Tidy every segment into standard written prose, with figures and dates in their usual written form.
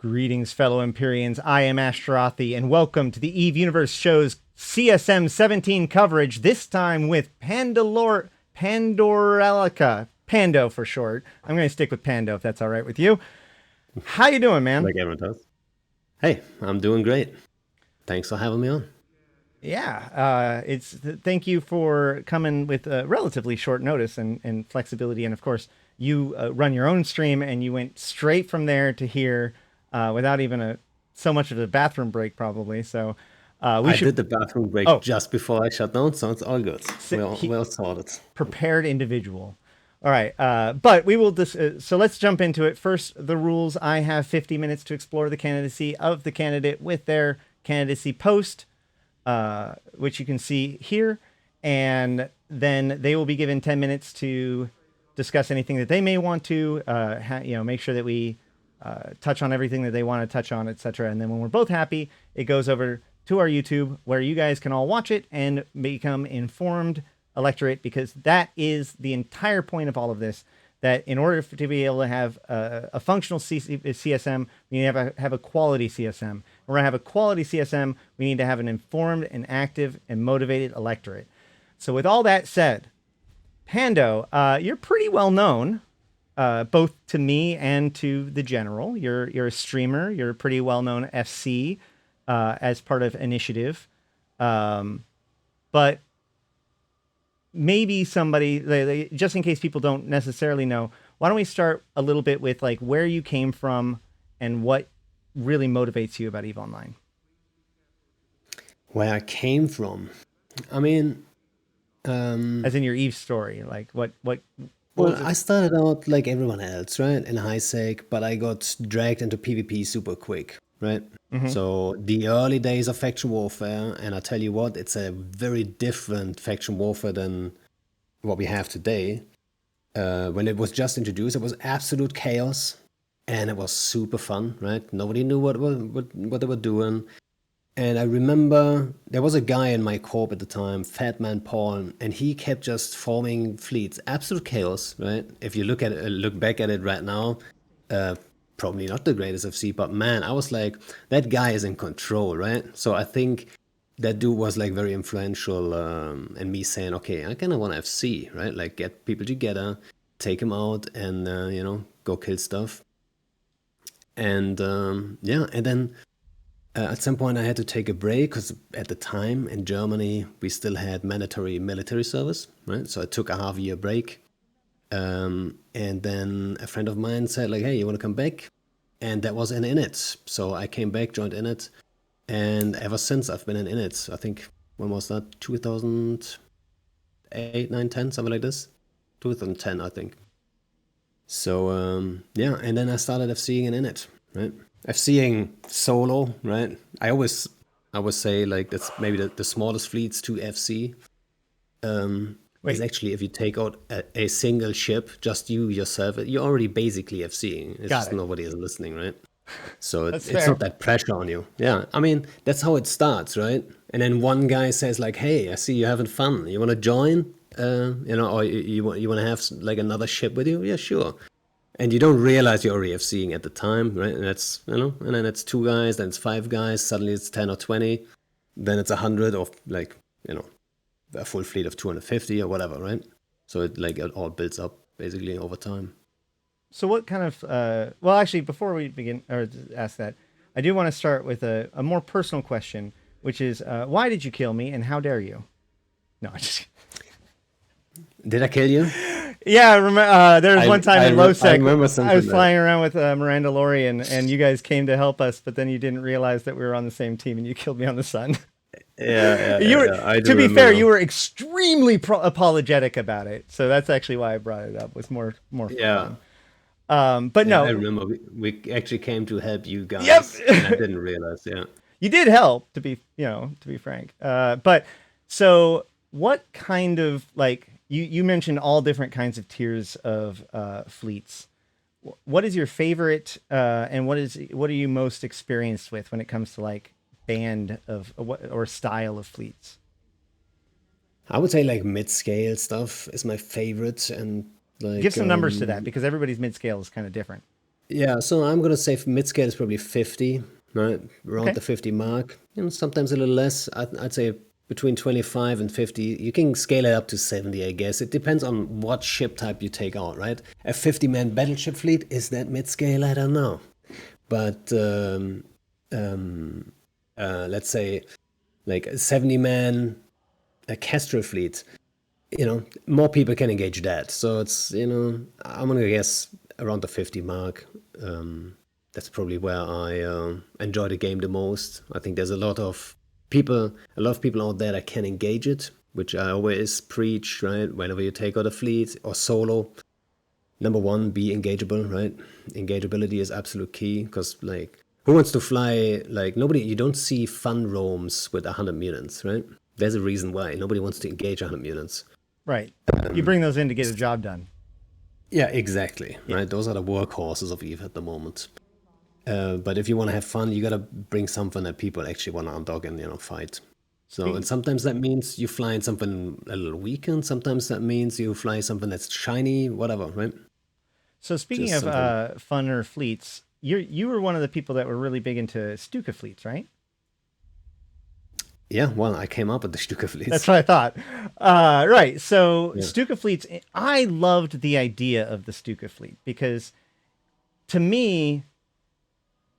Greetings, fellow Empyreans. I am Ashtarothi, and welcome to the Eve Universe Show's CSM 17 coverage, this time with Pandoralica. Pando for short. I'm going to stick with Pando if that's all right with you. How you doing, man? Like everyone does. Hey, I'm doing great. Thanks for having me on. Yeah, thank you for coming with a relatively short notice and flexibility. And of course, you run your own stream, and you went straight from there to here without even so much of a bathroom break, probably. So I did the bathroom break just before I shut down, so it's all good. Well sorted. Prepared individual. All right, but we will so let's jump into it. First, the rules. I have 50 minutes to explore the candidacy of the candidate with their candidacy post, which you can see here, and then they will be given 10 minutes to discuss anything that they may want to, make sure that we touch on everything that they want to touch on, etc. And then when we're both happy, it goes over to our YouTube, where you guys can all watch it and become informed electorate, because that is the entire point of all of this. That in order to be able to have a functional CSM, we need to have a quality CSM. We're going to have a quality CSM, we need to have an informed and active and motivated electorate. So with all that said, Pando, you're pretty well known, both to me and to the general. You're a streamer. You're a pretty well known FC as part of Initiative, but maybe somebody, just in case people don't necessarily know, why don't we start a little bit with like where you came from and what really motivates you about EVE Online? Where I came from, I mean, as in your EVE story, like what well, I started out like everyone else, right, in high sec, but I got dragged into PvP super quick, right? Mm-hmm. So the early days of faction warfare, and I tell you what, it's a very different faction warfare than what we have today. When it was just introduced, it was absolute chaos, and it was super fun, right? Nobody knew what they were doing. And I remember there was a guy in my corp at the time, Fat Man Paul, and he kept just forming fleets. Absolute chaos, right? If you look back at it right now, probably not the greatest FC, but man, I was like, that guy is in control, right? So I think that dude was like very influential in me saying, okay, I kind of want to FC, right? Like get people together, take them out, and go kill stuff. And and then. At some point, I had to take a break because at the time in Germany, we still had mandatory military service, right? So I took a half-year break. And then a friend of mine said, like, hey, you want to come back? And that was in Init. So I came back, joined Init. And ever since, I've been in Init. I think, when was that? 2008, 9, 10, something like this? 2010, I think. So, and then I started FCing in Init, right? FCing solo, right? I always say like that's maybe the smallest fleets to FC. Is actually if you take out a single ship, just you yourself, you're already basically FCing. It's just nobody is listening, right? So it's not that pressure on you. Yeah, I mean that's how it starts, right? And then one guy says like, "Hey, I see you're having fun. You want to join? Or you want to have like another ship with you? Yeah, sure." And you don't realize you're already FCing at the time, right? And that's, and then it's 2 guys, then it's 5 guys, suddenly it's 10 or 20, then it's 100 of like, a full fleet of 250 or whatever, right? So it all builds up basically over time. So what kind of, well, actually, before we begin or ask that, I do want to start with a more personal question, which is, why did you kill me and how dare you? No, I just... Did I kill you? Yeah, I remember. There was one time in LowSec, I was flying around with Miranda Laurie, and you guys came to help us, but then you didn't realize that we were on the same team, and you killed me on the sun. Yeah. To be fair, you were extremely apologetic about it, so that's actually why I brought it up. Was more fun. Yeah. But no, I remember we actually came to help you guys. Yep. And I didn't realize. Yeah. You did help, to be frank. But so what kind of like. You mentioned all different kinds of tiers of fleets. What is your favorite, and what are you most experienced with when it comes to like band of or style of fleets? I would say like mid-scale stuff is my favorite, and like give some numbers to that because everybody's mid-scale is kind of different. Yeah, so I'm gonna say mid-scale is probably 50, right? Around Okay. the 50 mark. Sometimes a little less. I'd say between 25 and 50. You can scale it up to 70, I guess. It depends on what ship type you take out, right? A 50-man battleship fleet, is that mid-scale? I don't know. But um, let's say like a 70-man a Kestrel fleet, more people can engage that. So it's, I'm gonna guess around the 50 mark. That's probably where I enjoy the game the most. I think there's a lot of people out there that can engage it, which I always preach, right? Whenever you take out a fleet or solo, number one, be engageable, right? Engageability is absolute key because, like, who wants to fly? Like, nobody, you don't see fun roams with 100 mutants, right? There's a reason why nobody wants to engage 100 mutants. Right. You bring those in to get a job done. Yeah, exactly. Yeah. Right. Those are the workhorses of Eve at the moment. But if you want to have fun, you gotta bring something that people actually want to undog and fight. So, and sometimes that means you fly in something a little weaker, and sometimes that means you fly something that's shiny, whatever, right? So speaking Just of something. funner fleets, you were one of the people that were really big into Stuka fleets, right? Yeah. Well, I came up with the Stuka That's Fleets. what I thought. Right. So Yeah. Stuka fleets, I loved the idea of the Stuka fleet because to me,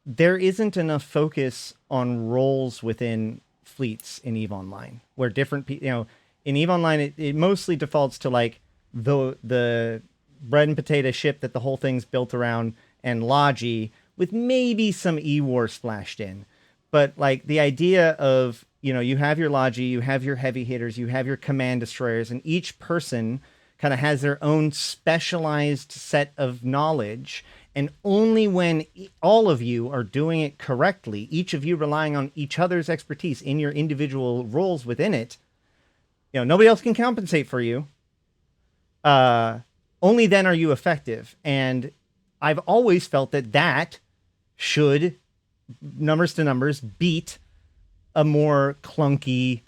there isn't enough focus on roles within fleets in Eve Online, where different people, in Eve Online, it mostly defaults to like the bread and potato ship that the whole thing's built around and Logi with maybe some E-War splashed in. But like the idea of, you have your Logi, you have your heavy hitters, you have your command destroyers, and each person kind of has their own specialized set of knowledge. And only when all of you are doing it correctly, each of you relying on each other's expertise in your individual roles within it, nobody else can compensate for you. Uh, Only then are you effective. And I've always felt that should, numbers to numbers, beat a more clunky,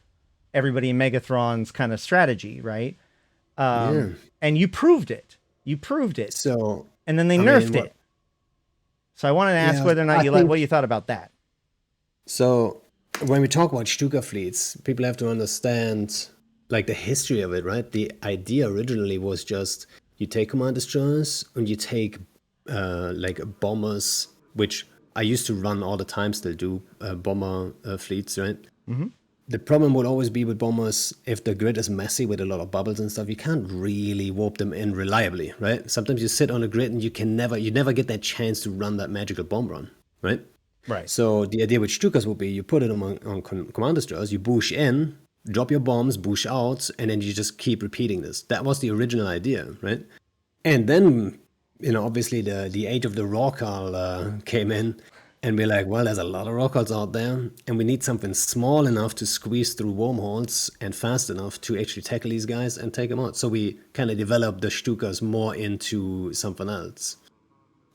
everybody in Megatron's kind of strategy, right? Yeah. And you proved it. You proved it. So, And then they I mean, nerfed what? it. So I wanted to ask Yeah, whether or not I what think you thought about that. so. When we talk about Stuka fleets, people have to understand like the history of it, right? The idea originally was just you take command destroyers and you take like bombers, which I used to run all the time, still do bomber fleets, right? Mm-hmm. The problem would always be with bombers if the grid is messy with a lot of bubbles and stuff. You can't really warp them in reliably, right? Sometimes you sit on a grid and you never get that chance to run that magical bomb run, right? Right. So the idea with Stukas would be you put it on command destroyers, you boosh in, drop your bombs, boosh out, and then you just keep repeating this. That was the original idea, right? And then, obviously the age of the Rorcal came in, and we're like, well, there's a lot of Rorcals out there, and we need something small enough to squeeze through wormholes and fast enough to actually tackle these guys and take them out. So we kind of developed the Stukas more into something else.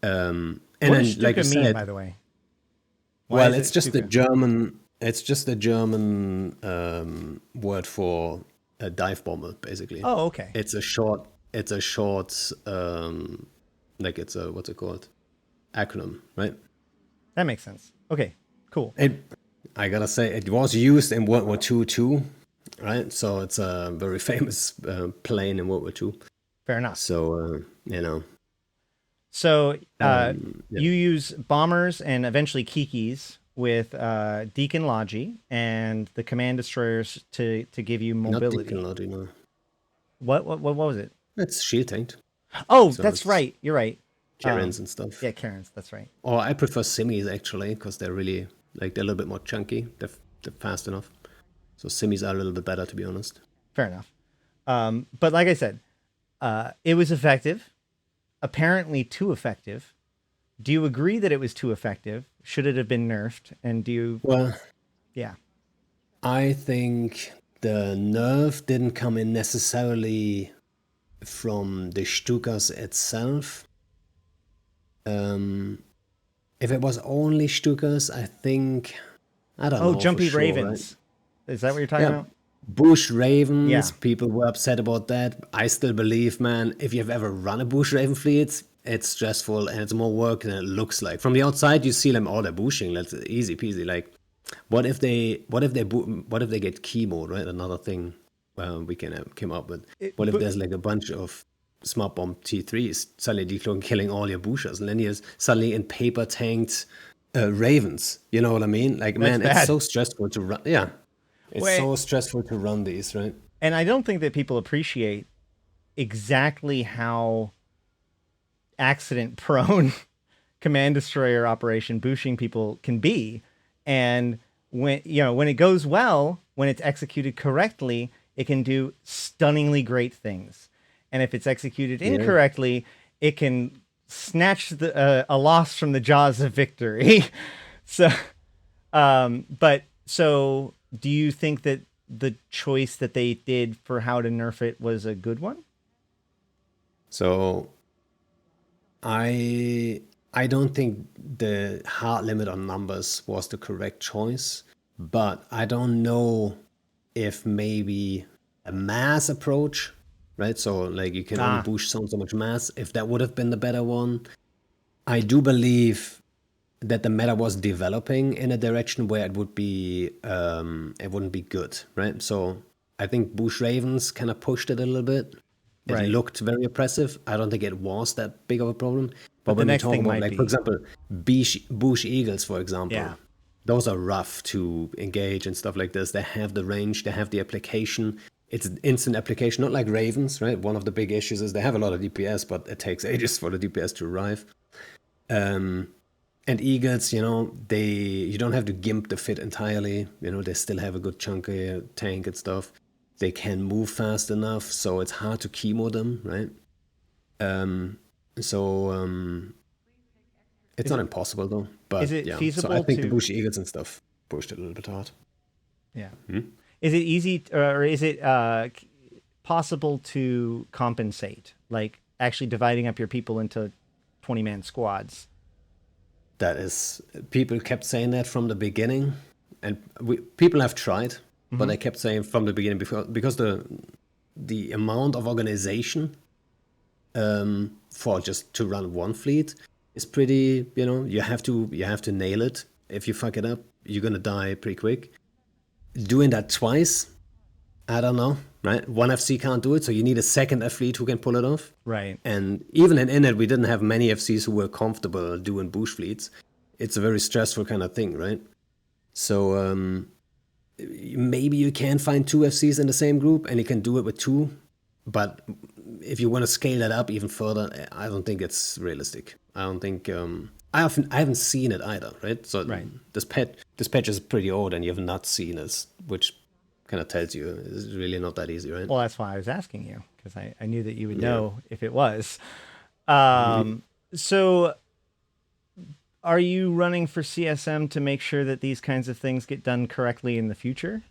And What does then, like you Stuka mean, by said, the way? Why well, is it Stuka? It's just the German word for a dive bomber, basically. Oh, okay. It's a short. It's a short. Like it's a what's it called? Acronym, right? That makes sense. Okay, cool. It. I gotta say, it was used in World War II too, right? So it's a very famous plane in World War II. Fair enough. So So yeah, you use bombers and eventually Kikis with Deacon Logi and the command destroyers to give you not mobility. technology, no. What was it? It's shield tanked, Oh, so that's it's right. You're right. Karens and stuff. Yeah, Karen's. That's right. Or I prefer Simis actually, because they're really like they're a little bit more chunky. They're fast enough. So Simis are a little bit better, to be honest. Fair enough. But like I said, it was effective. Apparently too effective. Do you agree that it was too effective? Should it have been nerfed? And do you? Well, Yeah. I think the nerf didn't come in necessarily from the Stukas itself. If it was only Stukas, I think I don't Oh, know for Jumpy sure, right? Ravens. Is that what you're talking Yeah, about? Bush Ravens, Yeah. people were upset about that. I still believe, man, if you've ever run a Bush Raven fleet, it's stressful and it's more work than it looks like. From the outside, you see them, oh, they're bushing. That's easy peasy. Like, what if they get chemo, right? Another thing we came up with. What if there's like a bunch of smart bomb T3s suddenly decloaking, killing all your bushers, and then you're suddenly in paper tanked ravens. You know what I mean? Like, man, it's so stressful to run. Yeah, it's so stressful to run these, right? And I don't think that people appreciate exactly how accident prone command destroyer operation bushing people can be. And when it goes well, when it's executed correctly, it can do stunningly great things. And if it's executed incorrectly, it can snatch a loss from the jaws of victory. So do you think that the choice that they did for how to nerf it was a good one? So I don't think the hard limit on numbers was the correct choice, but I don't know if maybe a mass approach, right? So like you can only push so much mass, if that would have been the better one. I do believe that the meta was developing in a direction where it wouldn't be good, right? So I think Bush Ravens kind of pushed it a little bit. It looked very oppressive. I don't think it was that big of a problem. But when we talk about, like, for example, Bush Eagles, for example, those are rough to engage and stuff like this. They have the range, they have the application. It's instant application, not like Ravens, right? One of the big issues is they have a lot of DPS, but it takes ages for the DPS to arrive. And Eagles, you don't have to gimp the fit entirely. They still have a good chunky tank and stuff. They can move fast enough, so it's hard to chemo them, right? It's not impossible though. But is it feasible? So I think the Bush Eagles and stuff pushed it a little bit hard. Yeah. Is it easy, or is it possible to compensate, like actually dividing up your people into 20-man squads? People kept saying that from the beginning, and people have tried. But I kept saying from the beginning, because the amount of organization for just to run one fleet is pretty, you have to nail it. If you fuck it up, you're gonna die pretty quick. Doing that twice, I don't know, right? One FC can't do it, so you need a second F fleet who can pull it off. Right. And even in it, we didn't have many FCs who were comfortable doing bush fleets. It's a very stressful kind of thing, right? So maybe you can find two FCs in the same group and you can do it with two, but if you want to scale that up even further, I don't think it's realistic. I don't think I haven't seen it either, right? So this patch is pretty old and you have not seen it, which kind of tells you it's really not that easy, right? Well, that's why I was asking you, because I knew that you would know if it was. So are you running for CSM to make sure that these kinds of things get done correctly in the future?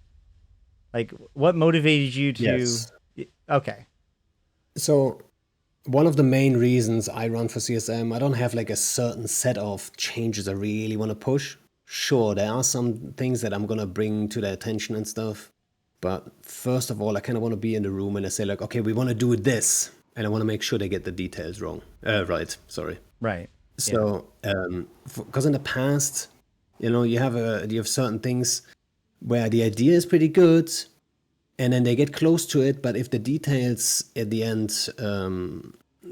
Like, what motivated you to... Yes. Okay. So one of the main reasons I run for CSM, I don't have like a certain set of changes I really want to push. Sure, there are some things that I'm going to bring to their attention and stuff. But first of all, I kind of want to be in the room and I say like, okay, we want to do this. And I want to make sure they get the details right. Sorry. Right. So, because in the past, you have certain things where the idea is pretty good, and then they get close to it, but if the details at the end,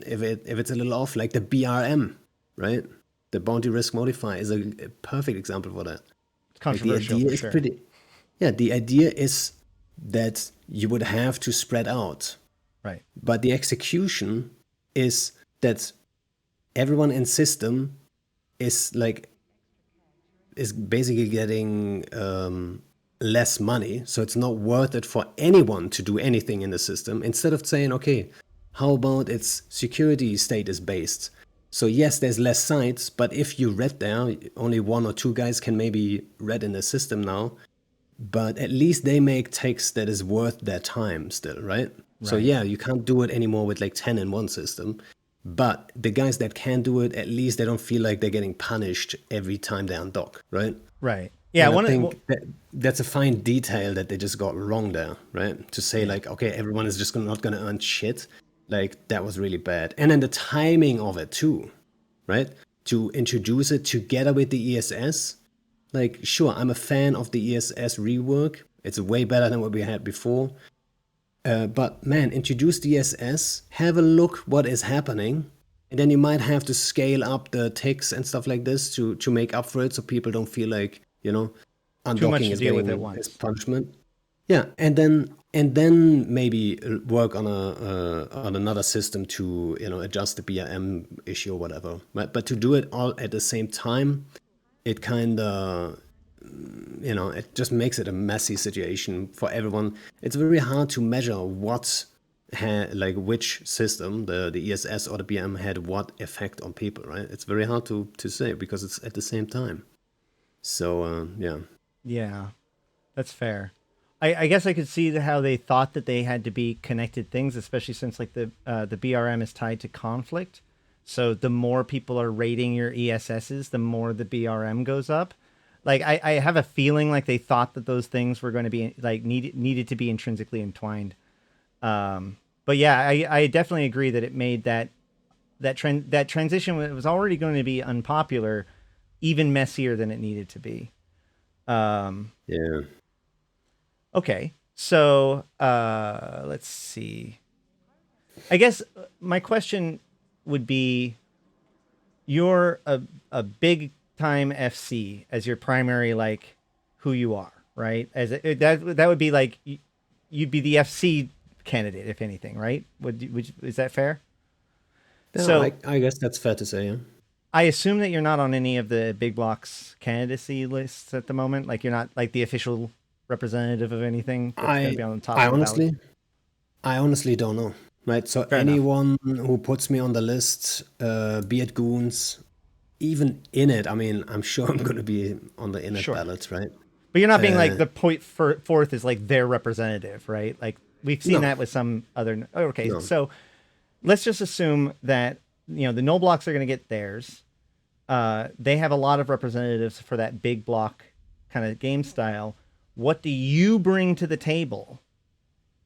if it's a little off, like the BRM, right? The bounty risk modifier is a perfect example for that. It's controversial. Like the idea for is sure. the idea is that you would have to spread out, right? But the execution is that everyone in system is basically getting less money, so it's not worth it for anyone to do anything in the system. Instead of saying, okay, how about it's security status based? So yes, there's less sites, but if you red there, only one or two guys can maybe red in the system now, but at least they make takes that is worth their time still, right? So yeah, you can't do it anymore with like 10 in one system. But the guys that can do it, at least they don't feel like they're getting punished every time they undock, right? Right. Yeah. I think that's a fine detail that they just got wrong there, right? To say like, okay, everyone is just not going to earn shit. Like that was really bad. And then the timing of it too, right? To introduce it together with the ESS. Like, sure, I'm a fan of the ESS rework. It's way better than what we had before. But man, introduce the ESS, have a look what is happening, and then you might have to scale up the ticks and stuff like this to make up for it, so people don't feel like, you know, Too much undocking to is deal with getting at his once. punishment. Yeah, and then maybe work on another system to, you know, adjust the BRM issue or whatever. But to do it all at the same time, it kind of, you know, it just makes it a messy situation for everyone. It's very hard to measure what like which system, the ESS or the BM, had what effect on people, right? It's very hard to say because it's at the same time. So yeah. Yeah, that's fair. I guess I could see how they thought that they had to be connected things, especially since like the BRM is tied to conflict. So the more people are rating your ESSs, the more the BRM goes up. Like I have a feeling like they thought that those things were going to be like needed to be intrinsically entwined. But yeah, I definitely agree that it made that transition was already going to be unpopular, even messier than it needed to be. Yeah. Okay, so let's see. I guess my question would be: you're a big time FC as your primary, like who you are, right? As that would be like you'd be the FC candidate if anything, right? Is that fair? Yeah, So I guess that's fair to say, yeah. I assume that you're not on any of the big blocks candidacy lists at the moment. Like you're not like the official representative of anything that's going to I be on the top I of the ballot. honestly don't know. Right? So Fair enough. anyone who puts me on the list, be it goons, even in it, I mean, I'm sure I'm gonna be on the in it Sure. ballots, right? But you're not being like Uh, the point fourth is like their representative, right? Like we've seen no, that with some other. Oh, okay, no. so let's just assume that the no blocks are going to get theirs. They have a lot of representatives for that big block kind of game style. What do you bring to the table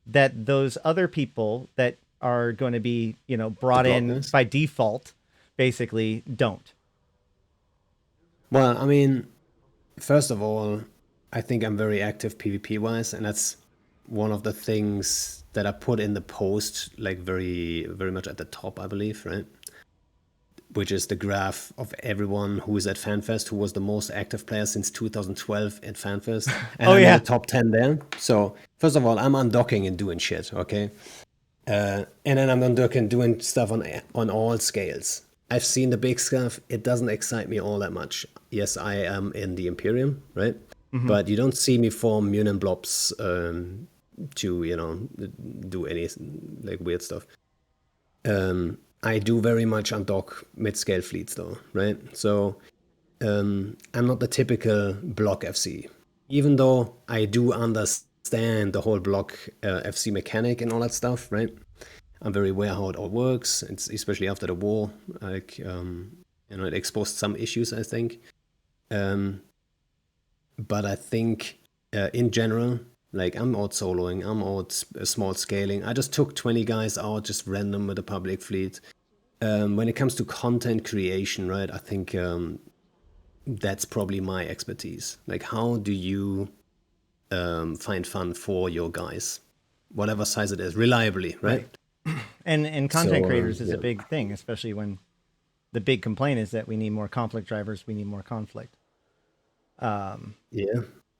that those other people that are going to be The brought in blockers. by default basically don't? Well, I mean, first of all, I think I'm very active PvP wise, and that's one of the things that I put in the post, like very, very much at the top, I believe, right? Which is the graph of everyone who is at FanFest, who was the most active player since 2012 at FanFest. And Oh I'm in the yeah. top 10 there. So, first of all, I'm undocking and doing shit, okay? And then I'm undocking doing stuff on all scales. I've seen the big stuff. It doesn't excite me all that much. Yes, I am in the Imperium, right? Hmm. But you don't see me form Munin blobs to, do any like weird stuff. I do very much undock mid-scale fleets though, right? So I'm not the typical block FC. Even though I do understand the whole block FC mechanic and all that stuff, right? I'm very aware how it all works. It's especially after the war, like it exposed some issues, I think. But I think in general, like I'm out soloing, I'm out small scaling. I just took 20 guys out, just random with a public fleet. When it comes to content creation, right, I think that's probably my expertise. Like, how do you find fun for your guys, whatever size it is, reliably, right? Right. And content So, creators is a yeah. big thing, especially when the big complaint is that we need more conflict drivers, we need more conflict. Yeah. I mean,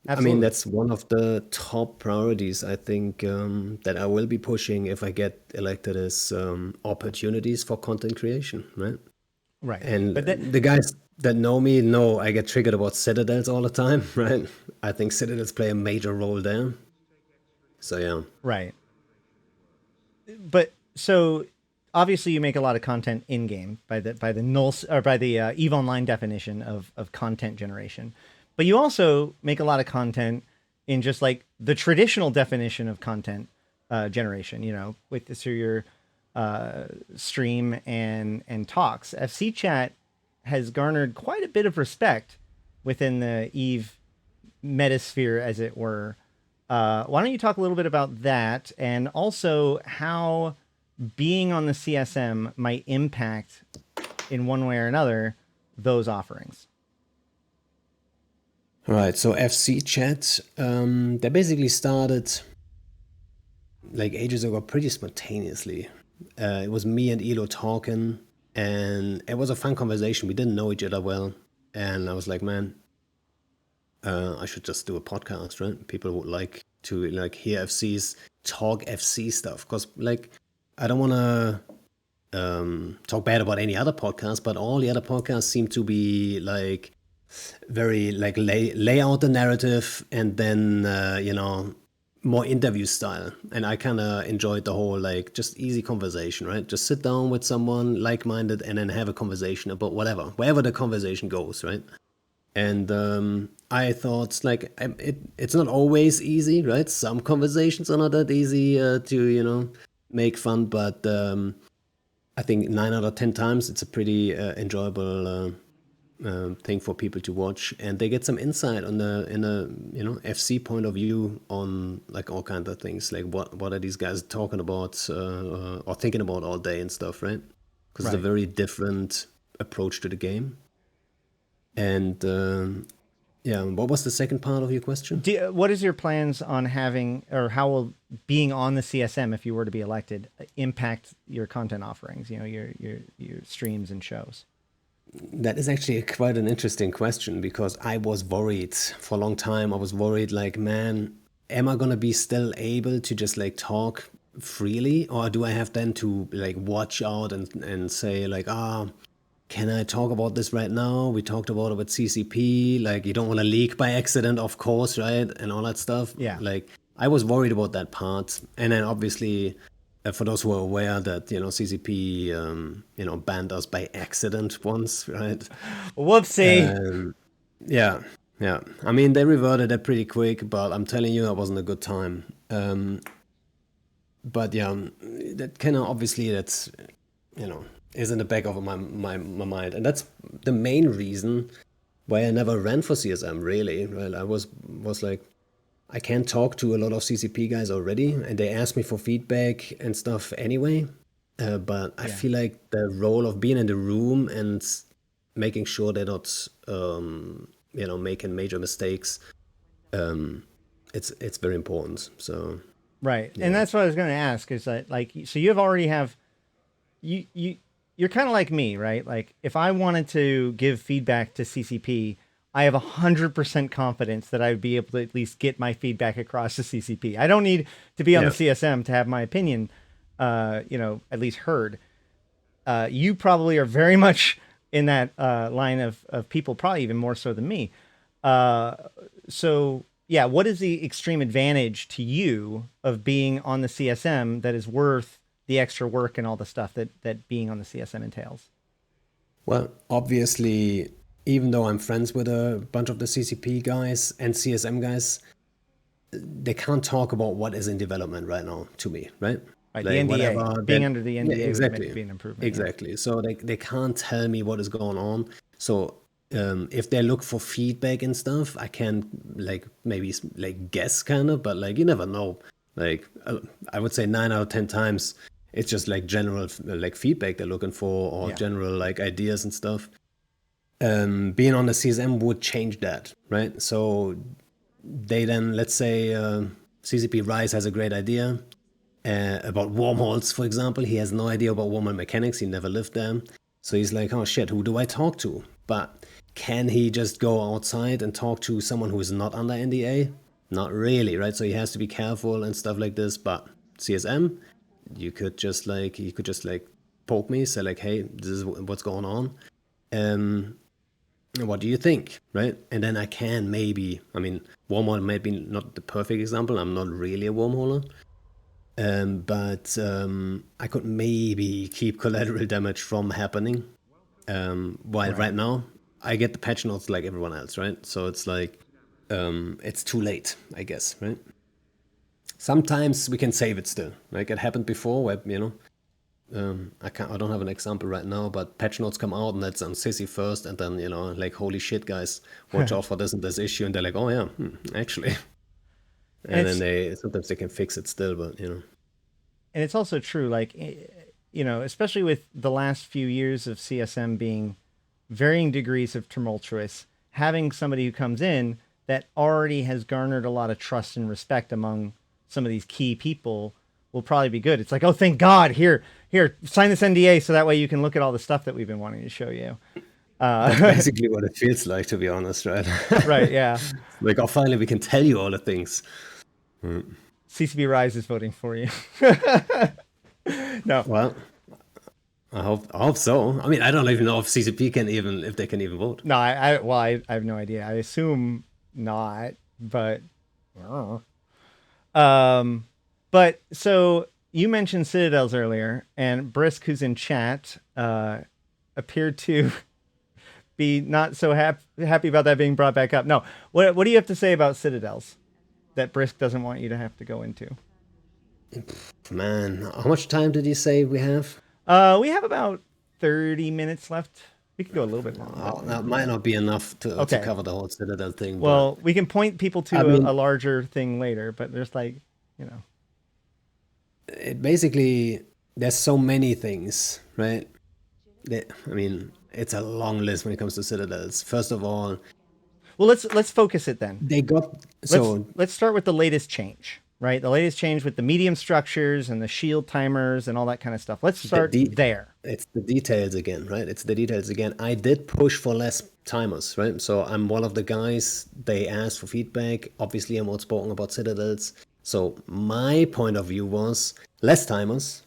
Absolutely. that's one of the top priorities, I think, that I will be pushing if I get elected as opportunities for content creation, right? Right. And But that the guys that know me know I get triggered about citadels all the time, right? I think citadels play a major role there. So yeah, right. But so obviously you make a lot of content in game by the null or by the Eve Online definition of content generation. But you also make a lot of content in just like the traditional definition of content generation, with through your stream and talks. FC chat has garnered quite a bit of respect within the Eve metasphere, as it were. Why don't you talk a little bit about that, and also how being on the CSM might impact in one way or another those offerings. Right. So FC chat, they basically started like ages ago, pretty spontaneously. It was me and Elo talking, and it was a fun conversation. We didn't know each other well, and I was like, man, I should just do a podcast, right? People would like to like hear FCs talk FC stuff, because like I don't want to talk bad about any other podcast, but all the other podcasts seem to be like very like lay out the narrative and then more interview style. And I kind of enjoyed the whole like just easy conversation, right? Just sit down with someone like-minded and then have a conversation about wherever the conversation goes, right? And I thought like it's not always easy, right? Some conversations are not that easy to make fun, but I think 9 out of 10 times it's a pretty enjoyable thing for people to watch, and they get some insight on in a FC point of view on like all kinds of things, like what are these guys talking about or thinking about all day and stuff, right? Because it's a very different approach to the game. And what was the second part of your question? What is your plans on having, or how will being on the CSM, if you were to be elected, impact your content offerings? Your streams and shows. That is actually quite an interesting question, because I was worried for a long time. I was worried, like, man, am I gonna be still able to just like talk freely, or do I have then to like watch out and say like, can I talk about this right now? We talked about it with CCP. Like, you don't want to leak by accident, of course, right? And all that stuff. Yeah. Like, I was worried about that part. And then obviously, for those who are aware that, CCP, banned us by accident once, right? Whoopsie. Yeah. I mean, they reverted it pretty quick, but I'm telling you, it wasn't a good time. But yeah, that kind of obviously that's, is in the back of my mind, and that's the main reason why I never ran for CSM. Really, right? I was like, I can't talk to a lot of CCP guys already, and they ask me for feedback and stuff anyway. But I feel like the role of being in the room and making sure they're not, making major mistakes, it's very important. So right, and that's what I was going to ask. Is that like, so you already have you're kind of like me, right? Like, if I wanted to give feedback to CCP, I have 100% confidence that I would be able to at least get my feedback across to CCP. I don't need to be on the CSM to have my opinion, at least heard. You probably are very much in that line of people, probably even more so than me. So yeah, what is the extreme advantage to you of being on the CSM that is worth the extra work and all the stuff that being on the CSM entails? Well, obviously, even though I'm friends with a bunch of the CCP guys and CSM guys, they can't talk about what is in development right now to me, right? Right, like the NDA. Being under the NDA exactly, would be an improvement. Exactly. Yeah. So they can't tell me what is going on. So if they look for feedback and stuff, I can like maybe like guess kind of, but like you never know. Like I would say 9 out of 10 times, it's just like general like feedback they're looking for, or general like ideas and stuff. Being on the CSM would change that, right? So they then, let's say CCP Rise has a great idea about wormholes, for example. He has no idea about wormhole mechanics. He never lived there. So he's like, oh shit, who do I talk to? But can he just go outside and talk to someone who is not under NDA? Not really, right? So he has to be careful and stuff like this. But CSM, you could just like poke me, say like, hey, this is what's going on. What do you think, right? And then I can maybe, I mean, wormhole may be not the perfect example. I'm not really a wormholer. But I could maybe keep collateral damage from happening. While right now, I get the patch notes like everyone else, right? So it's like, it's too late, I guess, right? Sometimes we can save it still. Like it happened before where, I don't have an example right now, but patch notes come out and that's on Sissy first, and then, like, holy shit, guys, watch out for this and this issue. And they're like, oh yeah, actually. And then sometimes they can fix it still, but and it's also true, like, you know, especially with the last few years of CSM being varying degrees of tumultuous, having somebody who comes in that already has garnered a lot of trust and respect among some of these key people will probably be good. It's like, oh, thank God, here, sign this NDA so that way you can look at all the stuff that we've been wanting to show you. That's basically what it feels like, to be honest, right? Right, yeah. Like, oh, finally we can tell you all the things. CCP Rise is voting for you. No. Well, I hope so. I mean, I don't even know if CCP can even, if they can even vote. No, I have no idea. I assume not, but but so you mentioned Citadels earlier, and Brisk, who's in chat, appeared to be not so happy about that being brought back up. No, what do you have to say about Citadels that Brisk doesn't want you to have to go into? Man, how much time did you say we have? We have about 30 minutes left. We could go a little bit longer. That might not be enough to cover the whole Citadel thing. Well, we can point people to a larger thing later, but there's like, you know. It basically, there's so many things, right? I mean, it's a long list when it comes to Citadels. First of all... Well, let's focus it then. Let's start with the latest change, right? The latest change with the medium structures and the shield timers and all that kind of stuff. Let's start there. It's the details again, right? It's the details again. I did push for less timers, right? So I'm one of the guys, they asked for feedback. Obviously, I'm outspoken about Citadels. So my point of view was less timers,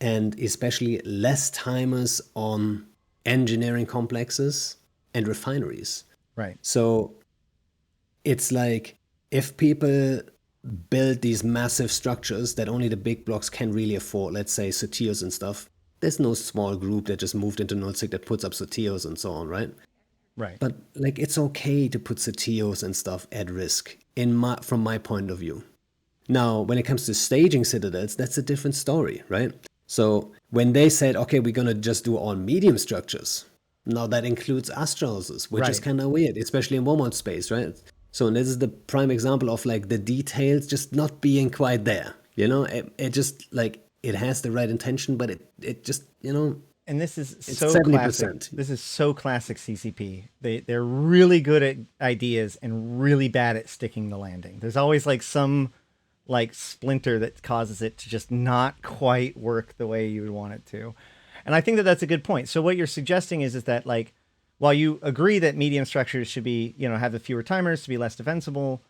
and especially less timers on engineering complexes and refineries. Right. So it's like, if people build these massive structures that only the big blocks can really afford, let's say Sotios and stuff, there's no small group that just moved into nullsec that puts up Sotios and so on, right? Right. But like, it's okay to put Sotios and stuff at risk from my point of view. Now, when it comes to staging Citadels, that's a different story, right? So when they said, okay, we're going to just do all medium structures, now that includes Astra houses, which is kind of weird, especially in Warmount space, right? So this is the prime example of like the details just not being quite there, you know? It just like, it has the right intention, but it just, you know... And this is so 70%. Classic. This is so classic CCP. They're really good at ideas and really bad at sticking the landing. There's always like some like splinter that causes it to just not quite work the way you would want it to. And I think that that's a good point. So what you're suggesting is that like, while you agree that medium structures should be, you know, have the fewer timers to be less defensible,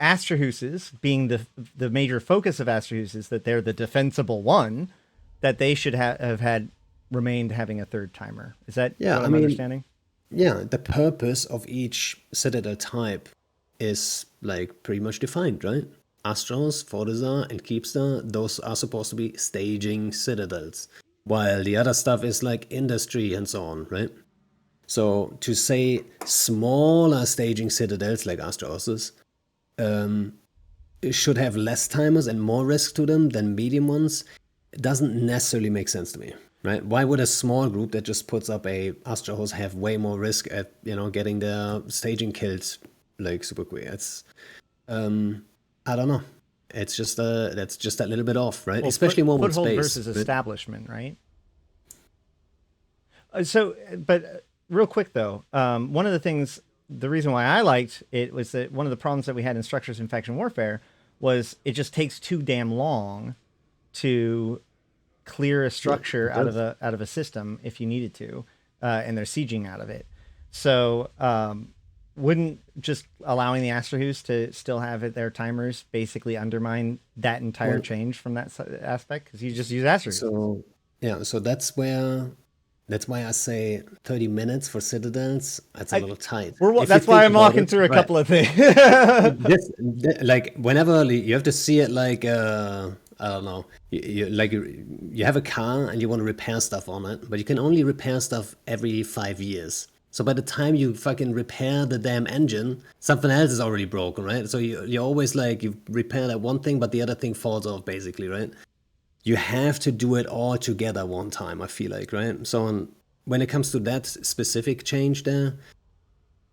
Astrahuses being the major focus of Astrahuses, that they're the defensible one, that they should have had remained having a third timer. Is that what I'm understanding? Yeah, the purpose of each Citadel type is like pretty much defined, right? Astros, Fortizar, and Keepstar, those are supposed to be staging Citadels, while the other stuff is like industry and so on, right? So to say smaller staging Citadels like Astroses should have less timers and more risk to them than medium ones, it doesn't necessarily make sense to me, right? Why would a small group that just puts up a Astra host have way more risk at, you know, getting their staging killed like super quick? It's I don't know. It's just that's just a little bit off, right? Well, especially more with foothold space versus establishment, right? So, but real quick though, one of the things, the reason why I liked it was that one of the problems that we had in structures in faction warfare was it just takes too damn long to clear a structure out of a system if you needed to, and they're sieging out of it. So wouldn't just allowing the Astrahus to still have their timers basically undermine that entire change from that aspect? Because you just use Astrahus. So yeah, so that's why I say 30 minutes for Citadels. That's a little tight. That's why I'm walking through a couple of things. Like whenever you have to see it like I don't know, you have a car and you want to repair stuff on it, but you can only repair stuff every 5 years. So by the time you fucking repair the damn engine, something else is already broken, right? So you're always like, you repair that one thing, but the other thing falls off basically, right? You have to do it all together one time, I feel like, right? So when it comes to that specific change there,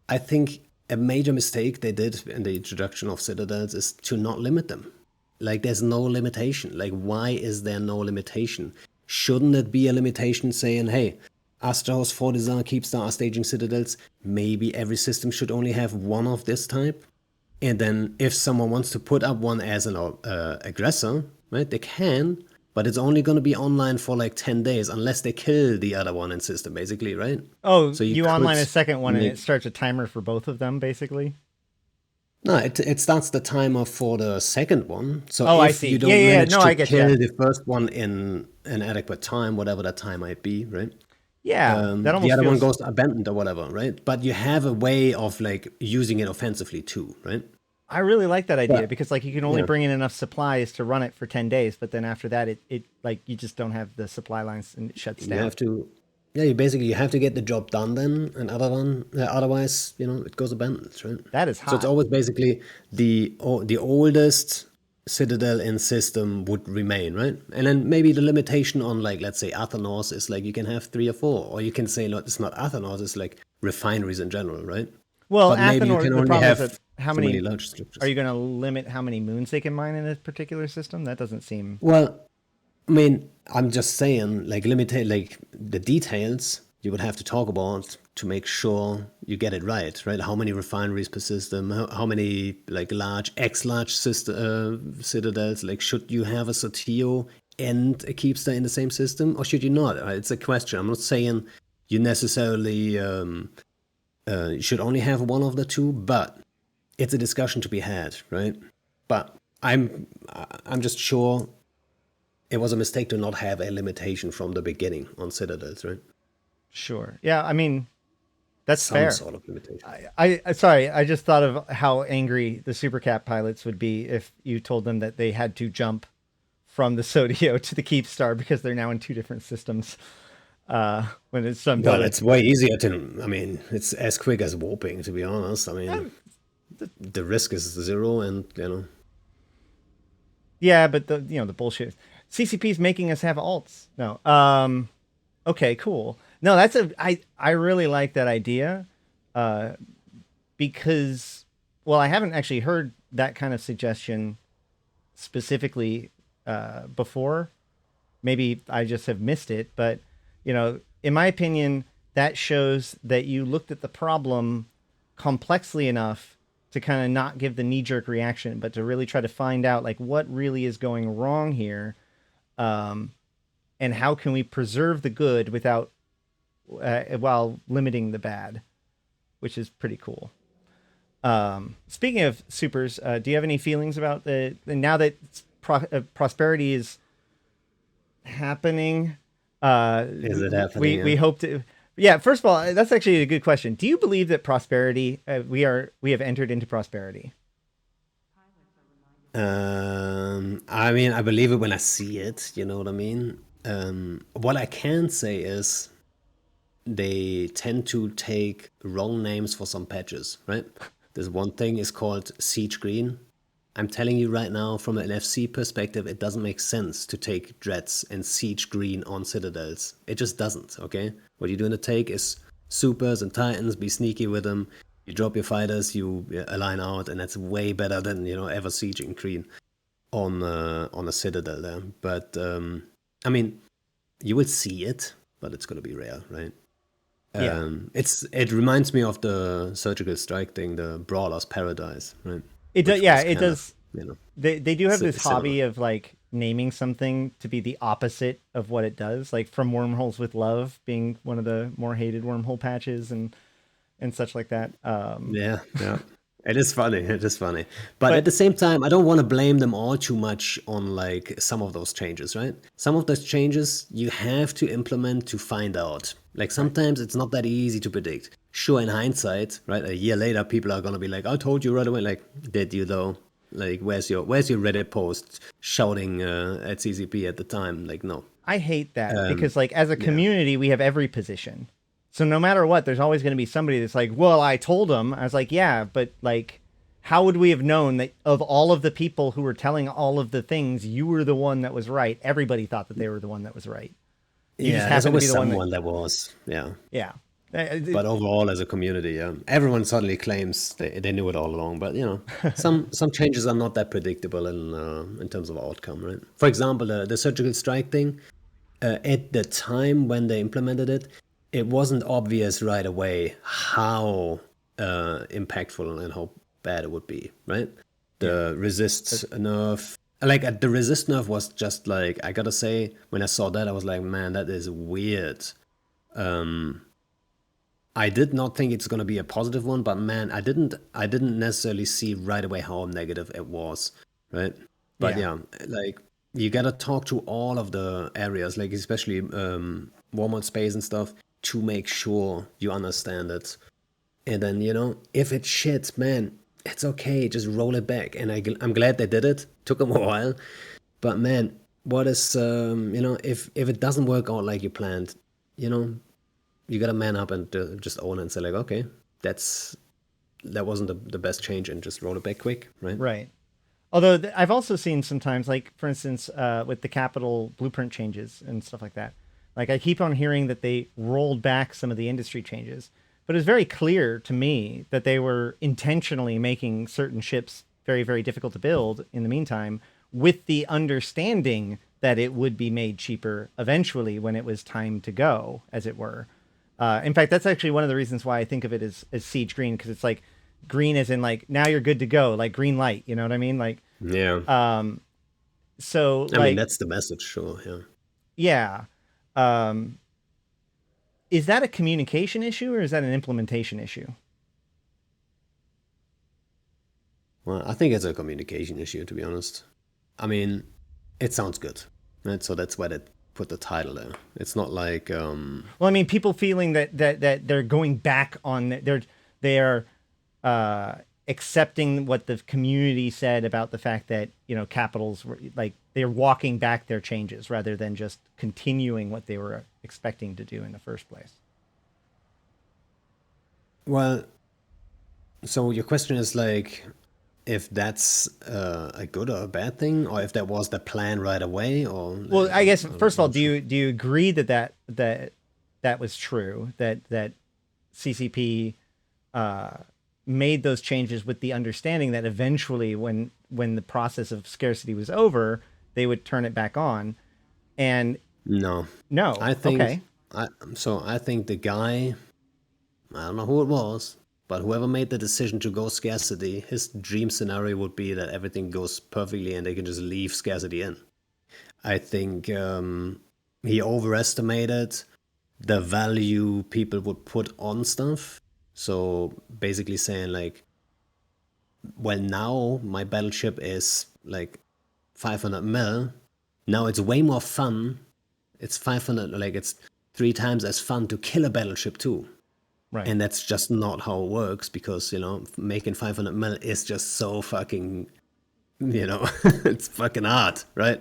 I think a major mistake they did in the introduction of Citadels is to not limit them. Like, there's no limitation. Like, why is there no limitation? Shouldn't it be a limitation saying, hey, Astros, Fortizar, Keepstar are staging citadels. Maybe every system should only have one of this type. And then if someone wants to put up one as an aggressor, right, they can, but it's only going to be online for like 10 days unless they kill the other one in system, basically, right? Oh, So you online a second one and it starts a timer for both of them, basically? No, it starts the timer for the second one. So Oh, if I see. you don't Yeah, manage no, I to get kill you. the first one in an adequate time, whatever that time might be, right? Yeah, that almost The other one feels... goes abandoned or whatever, right? But you have a way of like using it offensively too, right? I really like that idea But because like you can only yeah, bring in enough supplies to run it for 10 days, but then after that it like you just don't have the supply lines and it shuts you down. have to, yeah, you have to get the job done then, and otherwise, it goes abandoned, right? That is So it's hot. always basically the oldest citadel in system would remain, right? And then maybe the limitation on, like, let's say Athanos is like you can have 3 or 4, or you can say, no, it's not Athanos, it's like refineries in general, right? Well, But maybe you Athenor, can the only problem is that have how so many many large are structures. you going to limit how many moons they can mine in a particular system? That doesn't seem... Well, I mean, I'm just saying, like, like the details you would have to talk about to make sure you get it right, right? How many refineries per system? How many like large citadels? Like, should you have a Satio and a Keepstar in the same system, or should you not? It's a question. I'm not saying you necessarily should only have one of the two, but it's a discussion to be had, right? But I'm just sure it was a mistake to not have a limitation from the beginning on citadels, right? Sure. Yeah, I mean, that's Some fair. sort of limitation. I sorry, I just thought of how angry the Supercat pilots would be if you told them that they had to jump from the Sodio to the Keepstar because they're now in two different systems. When it's done Well, better. it's way easier to, I mean, it's as quick as warping, to be honest. I mean, the risk is 0 and. Yeah, but the bullshit. CCP's making us have alts. No. Okay, cool. No, I really like that idea. Because, well, I haven't actually heard that kind of suggestion specifically before. Maybe I just have missed it, but in my opinion, that shows that you looked at the problem complexly enough to kind of not give the knee-jerk reaction, but to really try to find out like what really is going wrong here, and how can we preserve the good without while limiting the bad, which is pretty cool. Speaking of supers, do you have any feelings about now that prosperity is happening? Is it happening? We hope to. Yeah, first of all, that's actually a good question. Do you believe that prosperity, we have entered into prosperity? I mean, I believe it when I see it, you know what I mean? What I can say is they tend to take wrong names for some patches, right? This one thing is called Siege Green. I'm telling you right now, from an FC perspective, it doesn't make sense to take Dreads and Siege Green on Citadels. It just doesn't, okay? What you're doing to take is Supers and Titans, be sneaky with them. You drop your fighters, you align out, and that's way better than, ever Sieging Green on a Citadel there. But, I mean, you will see it, but it's going to be rare, right? Yeah. It reminds me of the Surgical Strike thing, the Brawler's Paradise, right? It does. Yeah, it does. Of, they do have this similar hobby of like naming something to be the opposite of what it does, like From Wormholes with Love being one of the more hated wormhole patches and such like that. Yeah. It is funny. But at the same time, I don't want to blame them all too much on like some of those changes, right? Some of those changes you have to implement to find out. Like sometimes it's not that easy to predict. Sure, in hindsight, right? A year later, people are gonna be like, "I told you right away." Like, did you though? Like, where's your Reddit post shouting at CCP at the time? Like, no. I hate that because like as a community, we have every position. So no matter what, there's always going to be somebody that's like, well, I told them. I was like, yeah, but like, how would we have known that of all of the people who were telling all of the things, you were the one that was right? Everybody thought that they were the one that was right. You just there's happened to always be the one someone that was. Yeah. Yeah. But overall, as a community, yeah, everyone suddenly claims they knew it all along. But some changes are not that predictable in terms of outcome, right? For example, the surgical strike thing. At the time when they implemented it, it wasn't obvious right away how impactful and how bad it would be, right? The resist nerf, the resist nerf was just like, I gotta say, when I saw that, I was like, man, that is weird. I did not think it's gonna be a positive one, but man, I didn't necessarily see right away how negative it was, right? But yeah, like you gotta talk to all of the areas, like especially Walmart space and stuff, to make sure you understand it. And then if it's shit, man, it's okay. Just roll it back. And I'm glad they did it. Took them a while, but man, what is if it doesn't work out like you planned, you gotta man up and just own it and say like, okay, that wasn't the best change, and just roll it back quick, right? Right. Although I've also seen sometimes, like for instance, with the capital blueprint changes and stuff like that. Like I keep on hearing that they rolled back some of the industry changes, but it's very clear to me that they were intentionally making certain ships very, very difficult to build in the meantime, with the understanding that it would be made cheaper eventually when it was time to go, as it were. In fact, that's actually one of the reasons why I think of it as Siege Green, because it's like green as in like, now you're good to go, like green light, you know what I mean? Like, yeah. So I mean, that's the message, sure. Yeah. Yeah. Is that a communication issue or is that an implementation issue? Well, I think it's a communication issue, to be honest. I mean, it sounds good, right? So that's why they put the title there. It's not like Well, I mean, people feeling that they're going back on they're accepting what the community said about the fact that capitals were like, they're walking back their changes rather than just continuing what they were expecting to do in the first place. Well, so your question is like, if that's a good or a bad thing, or if that was the plan right away, or Well, I guess first of all, do you agree that was true, that CCP made those changes with the understanding that eventually, when the process of scarcity was over, they would turn it back on? And no, I think okay. I think the guy, I don't know who it was, but whoever made the decision to go scarcity, his dream scenario would be that everything goes perfectly and they can just leave scarcity in. I think he overestimated the value people would put on stuff. So basically saying like, well, now my battleship is like 500 mil. Now it's way more fun. It's 500, like it's 3 times as fun to kill a battleship too. Right. And that's just not how it works, because, making 500 mil is just so fucking, it's fucking hard, right?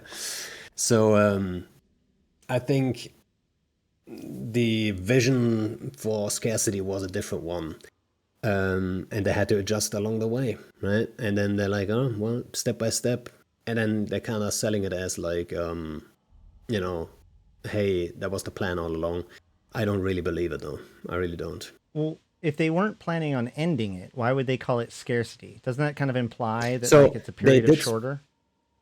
So I think the vision for scarcity was a different one. And they had to adjust along the way, right? And then they're like, oh, well, step by step. And then they're kind of selling it as like, hey, that was the plan all along. I don't really believe it, though. I really don't. Well, if they weren't planning on ending it, why would they call it scarcity? Doesn't that kind of imply that like it's a period of shorter?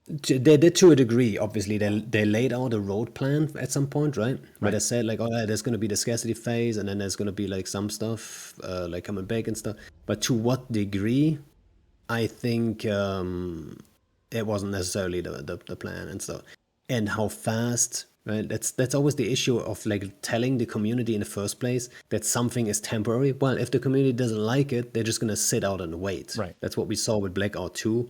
They did to a degree, obviously. They laid out a road plan at some point, right? Where they said like, oh, yeah, there's going to be the scarcity phase, and then there's going to be like some stuff like coming back and stuff. But to what degree, I think it wasn't necessarily the plan and stuff. And how fast, right? That's always the issue of like telling the community in the first place that something is temporary. Well, if the community doesn't like it, they're just going to sit out and wait. Right. That's what we saw with Blackout 2.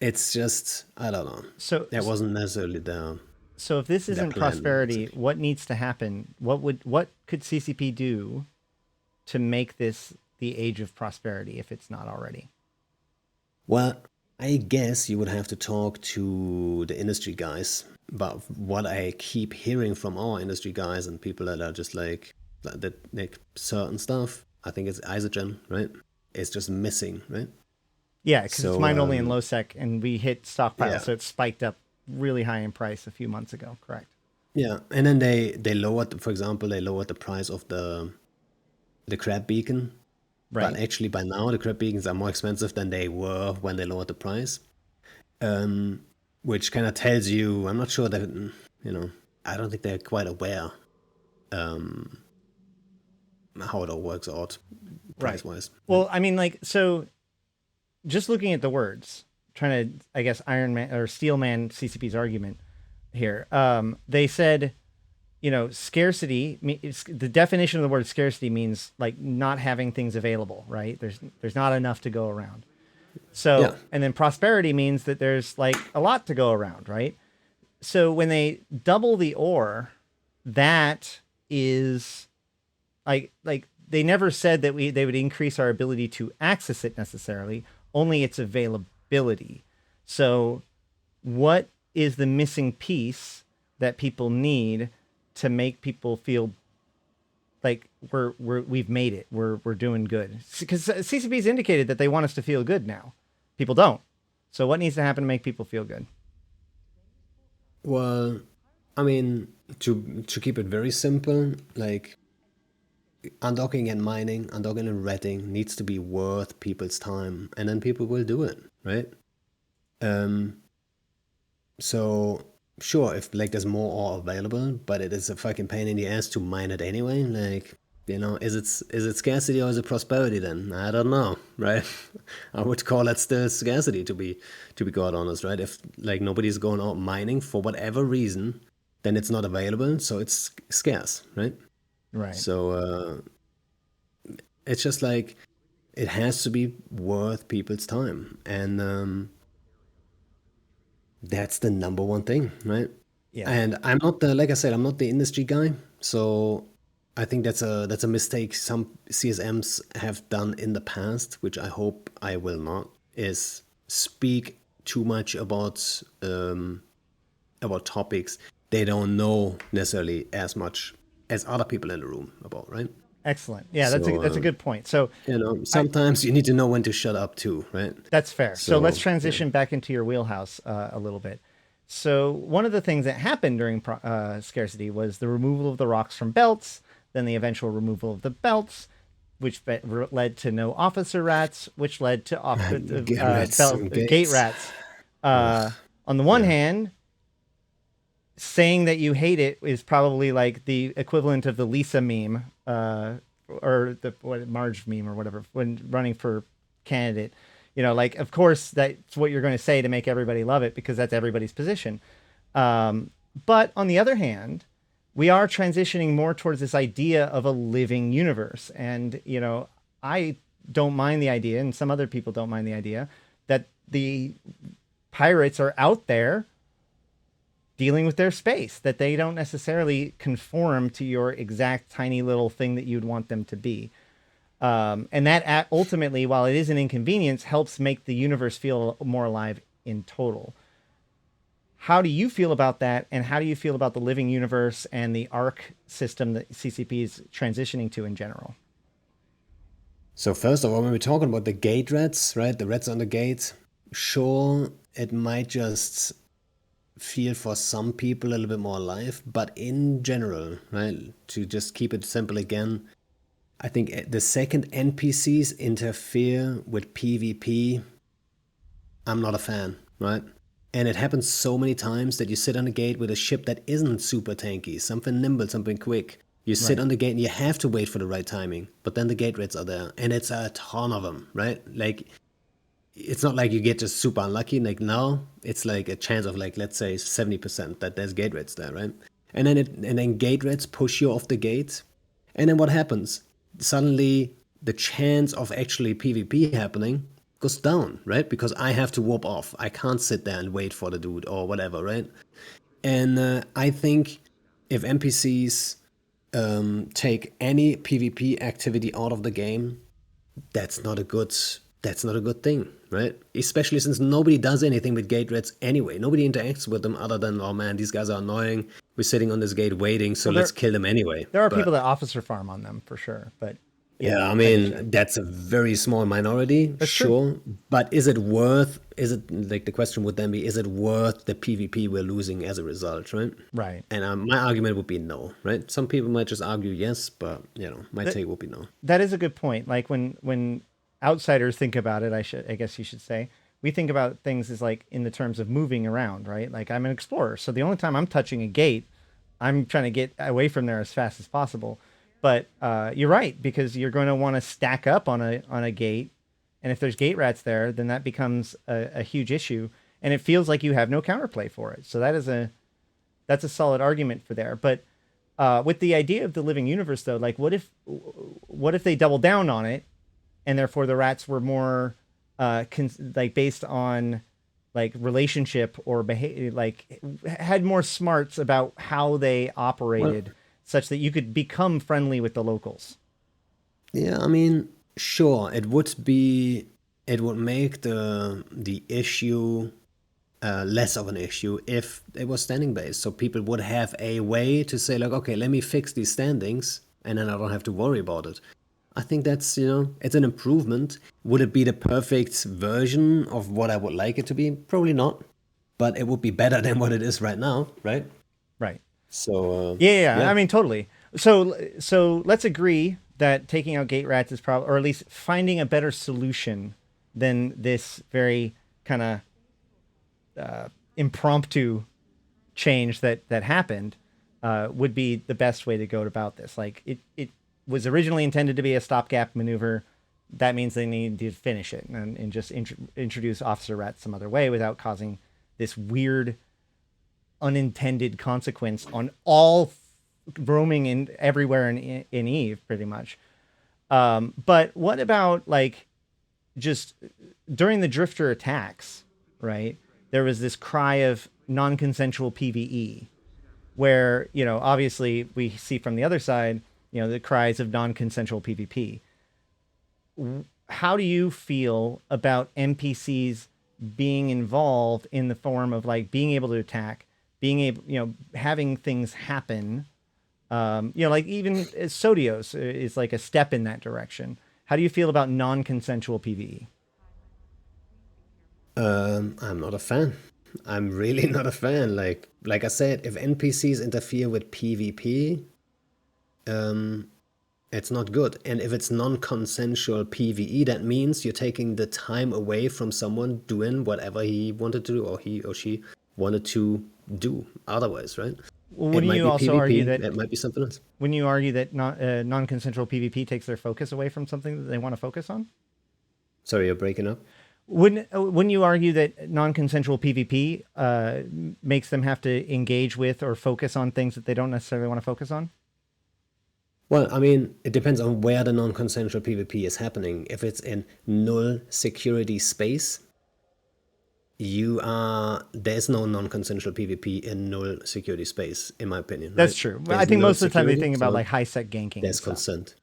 It's just, I don't know. So that wasn't necessarily the. So if this isn't prosperity, what needs to happen? What could CCP do to make this the age of prosperity if it's not already? Well, I guess you would have to talk to the industry guys. But what I keep hearing from our industry guys and people that are just like that make certain stuff, I think it's Isogen, right? It's just missing, right? Yeah, because it's mined only in low sec, and we hit stockpile, so it spiked up really high in price a few months ago. Correct. Yeah, and then they lowered, for example, they lowered the price of the crab beacon. But Right. actually, by now, the crab beacons are more expensive than they were when they lowered the price. Which kind of tells you, I'm not sure that, I don't think they're quite aware how it all works out Right. price wise. Well, I mean, like, so just looking at the words, trying to, I guess, Iron Man or Steel Man CCP's argument here. They said, scarcity. The definition of the word scarcity means like not having things available, right? There's not enough to go around. Yeah, So, and then prosperity means that there's like a lot to go around, right? So when they double the ore, that is like they never said that they would increase our ability to access it necessarily, only its availability. So what is the missing piece that people need to make people feel like we've made it, we're doing good? Because CCP's indicated that they want us to feel good now. People don't. So what needs to happen to make people feel good? well, I mean, to keep it very simple, like undocking and mining, undocking and retting needs to be worth people's time, and then people will do it, right? Um, so sure, if like there's more ore available, but it is a fucking pain in the ass to mine it anyway. Like, is it scarcity or is it prosperity then? I don't know, right? I would call it still scarcity to be quite honest, right? If like nobody's going out mining for whatever reason, then it's not available, so it's scarce, right? Right. So it's just like it has to be worth people's time, and that's the number one thing, right? Yeah. And I'm not the like I said, I'm not the industry guy, so I think that's a mistake some CSMs have done in the past, which I hope I will not, is speak too much about topics they don't know necessarily as much as other people in the room about, right? Excellent. Yeah, So that's a good point. So I sometimes you need to know when to shut up too, right? that's fair. So let's So yeah, transition back into your wheelhouse a little bit. So one of the things that happened during scarcity was the removal of the rocks from belts, then the eventual removal of the belts, which led to no officer rats, which led to get rats and gate gates. rats. Ugh, On the one yeah, hand, saying that you hate it is probably like the equivalent of the Lisa meme, or the Marge meme or whatever when running for candidate. Like of course that's what you're going to say to make everybody love it because that's everybody's position. But on the other hand, we are transitioning more towards this idea of a living universe, and I don't mind the idea, and some other people don't mind the idea that the pirates are out there dealing with their space, that they don't necessarily conform to your exact tiny little thing that you'd want them to be. And that ultimately, while it is an inconvenience, helps make the universe feel more alive in total. How do you feel about that? And how do you feel about the living universe and the ARC system that CCP is transitioning to in general? so first of all, when we're talking about the gate rats, right, the rats on the gate, sure, it might just feel for some people a little bit more alive, but in general, right, to just keep it simple again, I think the second NPCs interfere with PvP, I'm not a fan, right? And it happens so many times that you sit on a gate with a ship that isn't super tanky, something nimble, something quick. You sit Right. on the gate and you have to wait for the right timing, but then the gate rats are there, and it's a ton of them, right? Like, it's not like you get just super unlucky. Like now, it's like a chance of like let's say 70% that there's gate rats there, right? And then gate rats push you off the gate, and then what happens? Suddenly, the chance of actually PvP happening goes down, right? Because I have to warp off. I can't sit there and wait for the dude or whatever, right? And I think if NPCs take any PvP activity out of the game, that's not a good that's not a good thing, right? Especially since nobody does anything with gate rats anyway. Nobody interacts with them other than, oh man, these guys are annoying. We're sitting on this gate waiting, so Well, let's kill them anyway. there are people But that officer farm on them for sure, but Yeah, I type of mean, shit. that's a very small minority, That's true. sure. But is it like the question would then be, is it worth the PvP we're losing as a result, right? Right. And my argument would be no, right? Some people might just argue yes, but my That take would be no. that is a good point. Like when outsiders think about it, I guess you should say, we think about things as like in the terms of moving around, right? Like I'm an explorer, so the only time I'm touching a gate, I'm trying to get away from there as fast as possible. But you're right, because you're going to want to stack up on a gate, and if there's gate rats there, then that becomes a huge issue, and it feels like you have no counterplay for it. So that's a solid argument for there. But with the idea of the living universe, though, like what if they double down on it, and therefore the rats were more like based on like relationship or behavior, like had more smarts about how they Well, operated, such that you could become friendly with the locals. yeah, I mean, sure, it would make the issue less of an issue if it was standing based. So people would have a way to say like, okay, let me fix these standings, and then I don't have to worry about it. I think that's, it's an improvement. Would it be the perfect version of what I would like it to be? Probably not, but it would be better than what it is right now, right? Right. So, Yeah. yeah. I mean, totally. So let's agree that taking out gate rats is probably, or at least finding a better solution than this very kind of impromptu change that happened would be the best way to go about this. Like it was originally intended to be a stopgap maneuver. That means they need to finish it and just introduce Officer Rat some other way without causing this weird unintended consequence on all roaming in everywhere in Eve, pretty much. But what about like just during the Drifter attacks, right? There was this cry of non-consensual PVE, where obviously we see from the other side, the cries of non-consensual PvP. How do you feel about NPCs being involved in the form of like being able to attack, being able, having things happen? Like even Sodios is like a step in that direction. How do you feel about non-consensual PvE? I'm not a fan. I'm really not a fan. Like I said, if NPCs interfere with PvP, it's not good. And if it's non-consensual PvE, that means you're taking the time away from someone doing whatever he wanted to do, or he or she wanted to do otherwise, right? Well, It wouldn't might you be also argue PvP, that it might be something else. non-consensual PvP takes their focus away from something that they want to focus on? Sorry, you're breaking up. Wouldn't you argue that non-consensual PvP makes them have to engage with or focus on things that they don't necessarily want to focus on? Well, I mean, it depends on where the non-consensual PvP is happening. If it's in null security space, there's no non-consensual PvP in null security space, in my opinion, That's right? true. I There's think null most of the time they security, think about so like high sec ganking and there's stuff. consent.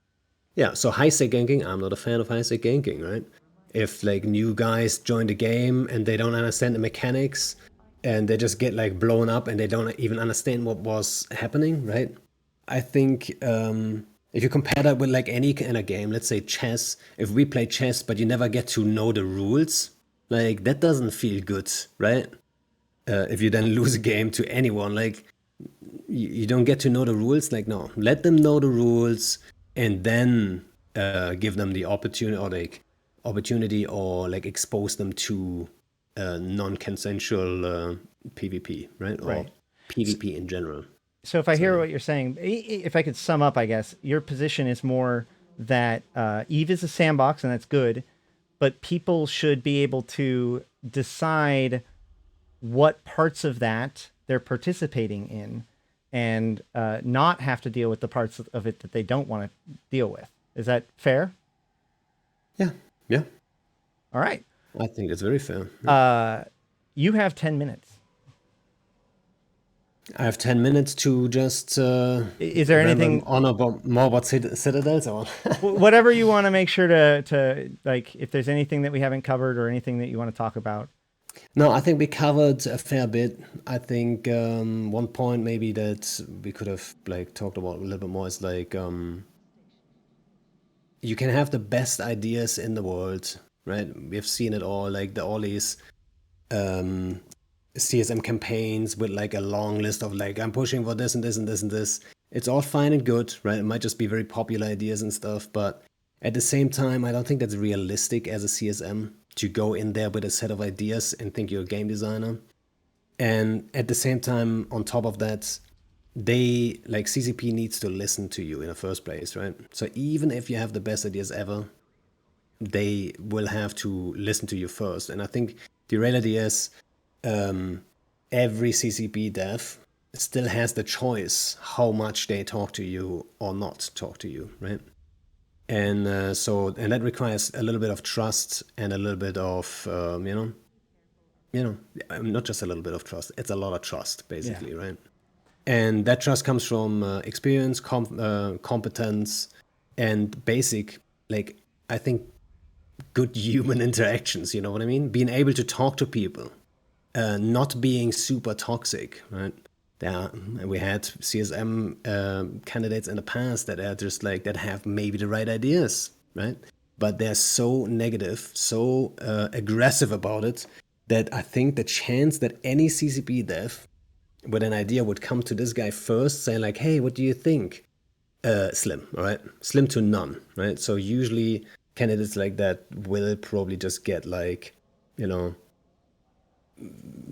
Yeah, so high sec ganking, I'm not a fan of high sec ganking, right? If like new guys join the game and they don't understand the mechanics and they just get like blown up and they don't even understand what was happening, right? I think if you compare that with like any kind of game, let's say chess, if we play chess but you never get to know the rules, like that doesn't feel good, right? If you then lose a game to anyone, like you don't get to know the rules. Like no, let them know the rules and then give them the opportunity or like expose them to non-consensual PvP, right? Or Right. PvP in general. So if I So hear yeah. what you're saying, if I could sum up, I guess your position is more that Eve is a sandbox and that's good, but people should be able to decide what parts of that they're participating in, and not have to deal with the parts of it that they don't want to deal with. Is that fair? Yeah, yeah. All right. I think that's very fair. Yeah. You have 10 minutes. I have 10 minutes to just Is there ramble anything, on about more about citadels or whatever you want to make sure to like, if there's anything that we haven't covered or anything that you want to talk about? No, I think we covered a fair bit. I think one point maybe that we could have like talked about a little bit more is like you can have the best ideas in the world, right? We've seen it all, like all these CSM campaigns with like a long list of like, I'm pushing for this and this and this and this. It's all fine and good, right? It might just be very popular ideas and stuff, but at the same time, I don't think that's realistic as a CSM to go in there with a set of ideas and think you're a game designer. And at the same time, on top of that, they like CCP needs to listen to you in the first place, right? So even if you have the best ideas ever, they will have to listen to you first. And I think the reality is every CCP dev still has the choice how much they talk to you or not talk to you, right? And and that requires a little bit of trust and a little bit of not just a little bit of trust. It's a lot of trust, basically, right? And that trust comes from experience, competence, and basic, like, I think, good human interactions. You know what I mean? Being able to talk to people, not being super toxic, right? We had CSM candidates in the past that are just like, that have maybe the right ideas, right? But they're so negative, so aggressive about it, that I think the chance that any CCP dev with an idea would come to this guy first, saying like, hey, what do you think? Slim, all right? Slim to none, right? So usually candidates like that will probably just get like,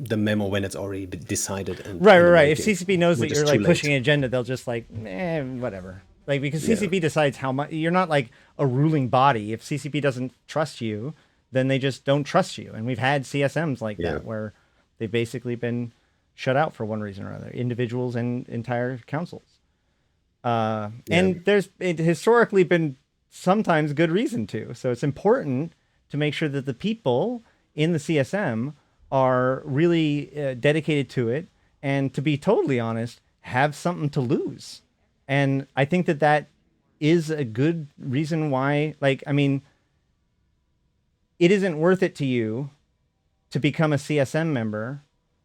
the memo when it's already decided. And right. If CCP knows that you're like pushing late. an agenda, they'll just like, whatever. Like, because CCP decides how much. You're not like a ruling body. If CCP doesn't trust you, then they just don't trust you. And we've had CSMs like that where they've basically been shut out for one reason or another, individuals and entire councils. And there's historically been sometimes good reason to. So it's important to make sure that the people in the CSM are really dedicated to it, and to be totally honest, have something to lose. And I think that that is a good reason why, like, I mean, it isn't worth it to you to become a CSM member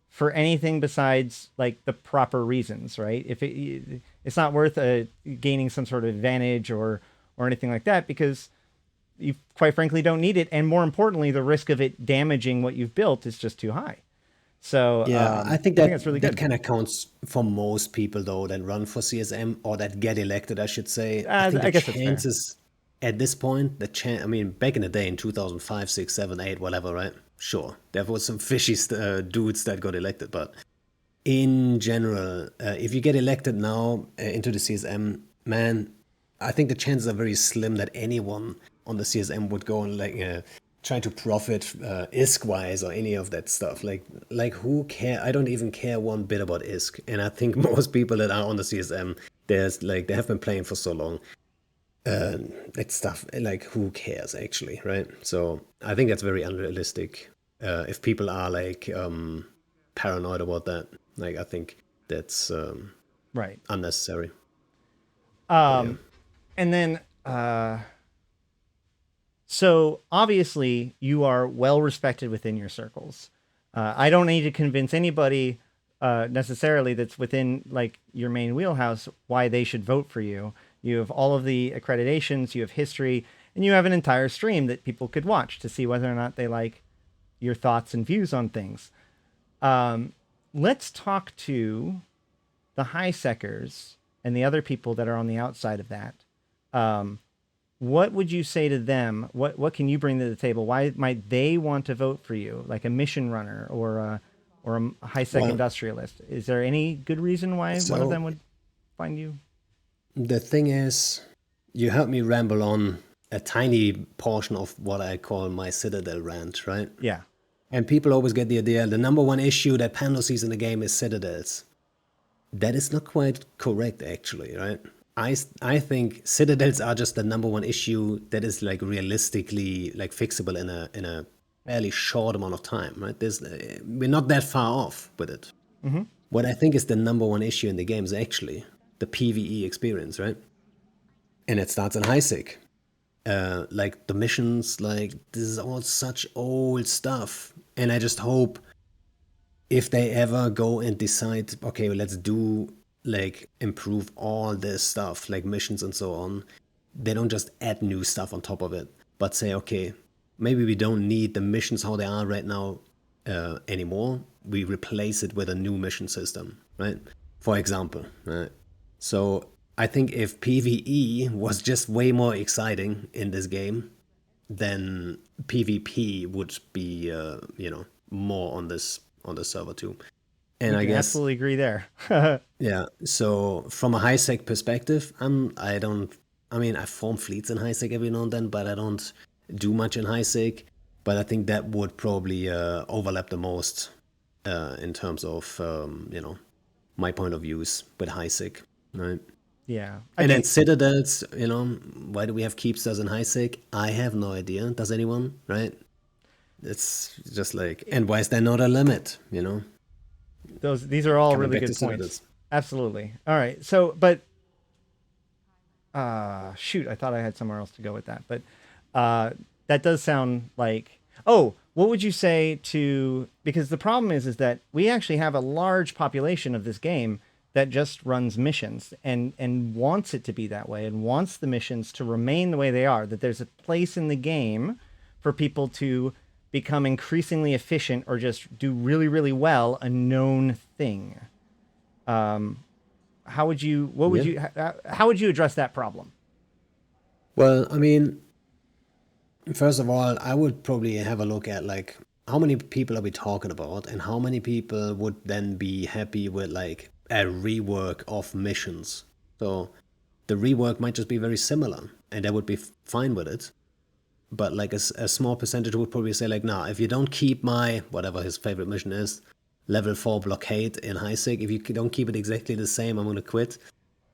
for anything besides like the proper reasons, right? If it's not worth gaining some sort of advantage or anything like that, because you quite frankly don't need it, and more importantly, the risk of it damaging what you've built is just too high. So I think that's really good. That kind of counts for most people though that run for CSM or that get elected, I should say. I think the chances at this point, I mean, back in the day in 2005, 6, 7, 8, whatever, right? Sure, there was some fishy dudes that got elected, but in general, if you get elected now into the CSM, man, I think the chances are very slim that anyone on the CSM would go and like try to profit ISK-wise or any of that stuff. Like who care? I don't even care one bit about ISK, and I think most people that are on the CSM, they have been playing for so long. That stuff, like, who cares actually, right? So I think that's very unrealistic. If people are like paranoid about that, like, I think that's right, unnecessary. And then so obviously you are well respected within your circles. I don't need to convince anybody necessarily that's within like your main wheelhouse why they should vote for you. You have all of the accreditations, you have history, and you have an entire stream that people could watch to see whether or not they like your thoughts and views on things. Let's talk to the high seckers and the other people that are on the outside of that. What would you say to them? What can you bring to the table? Why might they want to vote for you, like a mission runner or a high sec industrialist? Is there any good reason why one of them would find you? The thing is, you heard me ramble on a tiny portion of what I call my Citadel rant, right? Yeah. And people always get the idea, the number one issue that Pandor sees in the game is Citadels. That is not quite correct, actually, right? I think Citadels are just the number one issue that is like realistically like fixable in a fairly short amount of time, right? We're not that far off with it. Mm-hmm. What I think is the number one issue in the game is actually the PvE experience, right? And it starts in high sec. Like the missions, like this is all such old stuff. And I just hope if they ever go and decide, okay, let's do like improve all this stuff, like missions and so on, they don't just add new stuff on top of it, but say, okay, maybe we don't need the missions how they are right now anymore. We replace it with a new mission system, right? For example, right? So I think if PvE was just way more exciting in this game, then PvP would be, more on the server too. And We I can guess, absolutely agree there. yeah. So from a high sec perspective, I form fleets in high sec every now and then, but I don't do much in high sec. But I think that would probably overlap the most in terms of my point of views with high sec, right? Yeah. And then citadels, why do we have keepsters in high sec? I have no idea. Does anyone, right? It's just like, and why is there not a limit? These are all Coming really back to good points. citadels. Absolutely. All right. So, but shoot, I thought I had somewhere else to go with that, but that does sound like, oh, what would you say to, because the problem is that we actually have a large population of this game that just runs missions and wants it to be that way and wants the missions to remain the way they are, that there's a place in the game for people to become increasingly efficient or just do really, really well a known thing. How would you address that problem? Well, I mean, first of all, I would probably have a look at like how many people are we talking about, and how many people would then be happy with like a rework of missions. So the rework might just be very similar, and they would be fine with it. But like a small percentage would probably say like, nah, if you don't keep my whatever his favorite mission is, level 4 blockade in high sec, if you don't keep it exactly the same, I'm gonna quit.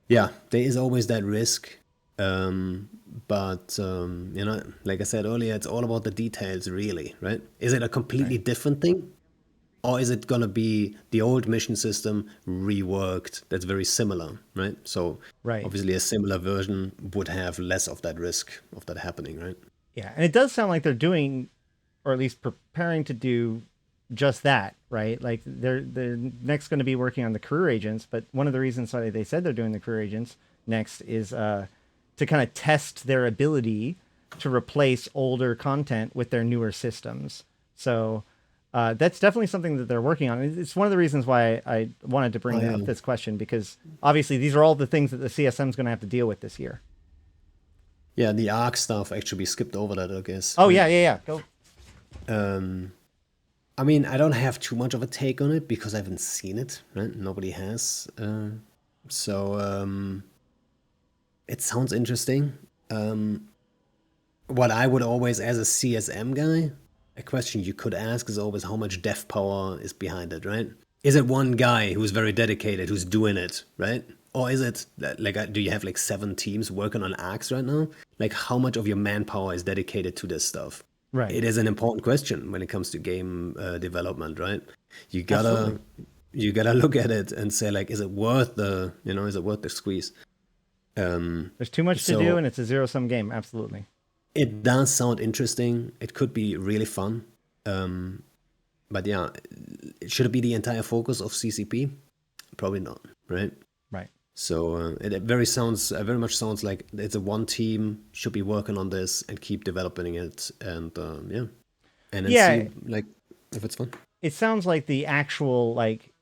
Yeah, there is always that risk. But like I said earlier, it's all about the details, really, right? Is it a completely different thing? Or is it gonna be the old mission system reworked that's very similar, right? So Right. obviously a similar version would have less of that risk of that happening, right? Yeah. And it does sound like they're doing, or at least preparing to do just that, right? Like they're next going to be working on the career agents, but one of the reasons why they said they're doing the career agents next is to kind of test their ability to replace older content with their newer systems. So that's definitely something that they're working on. It's one of the reasons why I wanted to bring up this question, because obviously these are all the things that the CSM is going to have to deal with this year. Yeah, the ARC stuff actually skipped over that, I guess. Oh, yeah. Go. I mean, I don't have too much of a take on it because I haven't seen it, right? Nobody has. So it sounds interesting. What I would always, as a CSM guy, a question you could ask is always how much dev power is behind it, right? Is it one guy who's very dedicated, who's doing it, right? Or is it like, do you have like 7 teams working on arcs right now? Like, how much of your manpower is dedicated to this stuff? Right. It is an important question when it comes to game development, right? You gotta look at it and say like, is it worth the squeeze? There's too much to do, and it's a zero-sum game. Absolutely. It does sound interesting. It could be really fun. But yeah, should it be the entire focus of CCP? Probably not, right? Right. So it very much sounds like it's a one team should be working on this and keep developing it, and and then see like if it's fun. It sounds like the actual like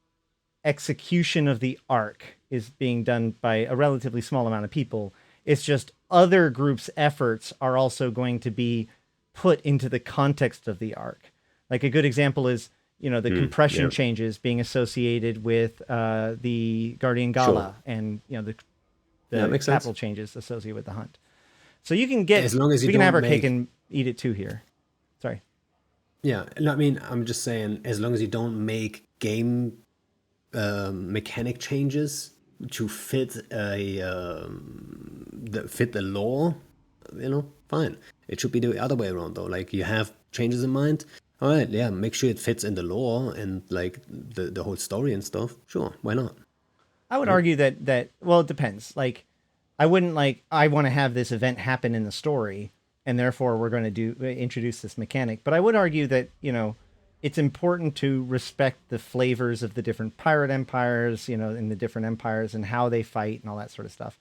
execution of the arc is being done by a relatively small amount of people. It's just other groups' efforts are also going to be put into the context of the arc. Like a good example is, the compression changes being associated with the Guardian Gala, and the capital changes associated with the hunt. So you can get, as long as you we can don't have our cake and eat it too here. Sorry. Yeah, I mean, I'm just saying, as long as you don't make game mechanic changes to fit the lore, fine. It should be the other way around though. Like you have changes in mind. All right, yeah, make sure it fits in the lore and like the whole story and stuff. Sure, why not? I would argue that well, it depends. Like, I wouldn't I want to have this event happen in the story, and therefore we're going to introduce this mechanic. But I would argue that it's important to respect the flavors of the different pirate empires, in the different empires and how they fight and all that sort of stuff.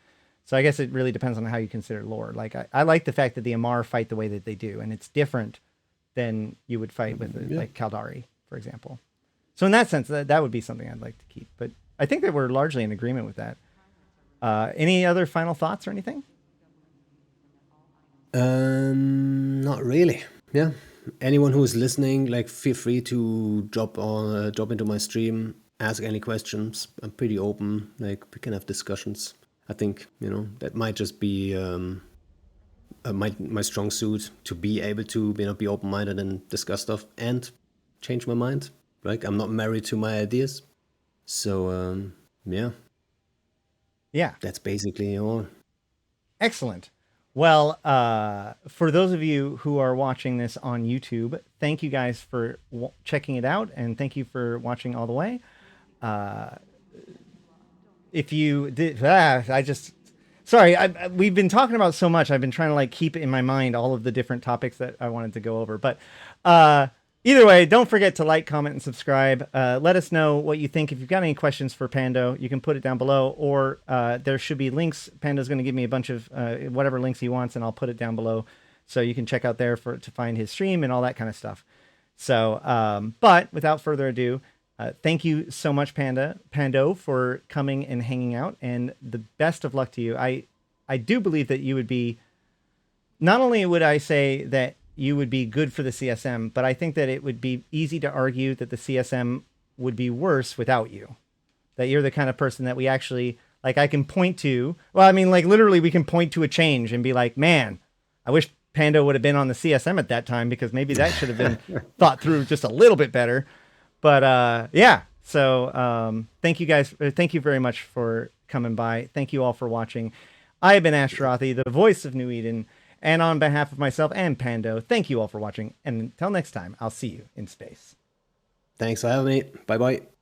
So I guess it really depends on how you consider lore. Like I like the fact that the Amar fight the way that they do, and it's different than you would fight with like Kaldari, for example. So in that sense, that would be something I'd like to keep. But I think that we're largely in agreement with that. Any other final thoughts or anything? Not really. Yeah. Anyone who is listening, like, feel free to drop into my stream, ask any questions. I'm pretty open. Like, we can have discussions. I think, that might just be my strong suit, to be able to be open-minded and discuss stuff and change my mind. Like, I'm not married to my ideas. So, yeah. That's basically all. Excellent. Well, for those of you who are watching this on YouTube, thank you guys for checking it out, and thank you for watching all the way. If you did, we've been talking about so much. I've been trying to like keep in my mind all of the different topics that I wanted to go over. But either way, don't forget to like, comment, and subscribe. Let us know what you think. If you've got any questions for Pando, you can put it down below, or there should be links. Pando's going to give me a bunch of whatever links he wants, and I'll put it down below, so you can check out there to find his stream and all that kind of stuff. So, but without further ado, thank you so much, Pando, for coming and hanging out, and the best of luck to you. I do believe that you would be, not only would I say that you would be good for the CSM, but I think that it would be easy to argue that the CSM would be worse without you. That you're the kind of person that we actually, like, I can point to, well, I mean, like, literally we can point to a change and be like, man, I wish Pando would have been on the CSM at that time, because maybe that should have been thought through just a little bit better. But yeah, so thank you guys. Thank you very much for coming by. Thank you all for watching. I have been Ashtarothi, the voice of New Eden. And on behalf of myself and Pando, thank you all for watching. And until next time, I'll see you in space. Thanks for having me. Bye-bye.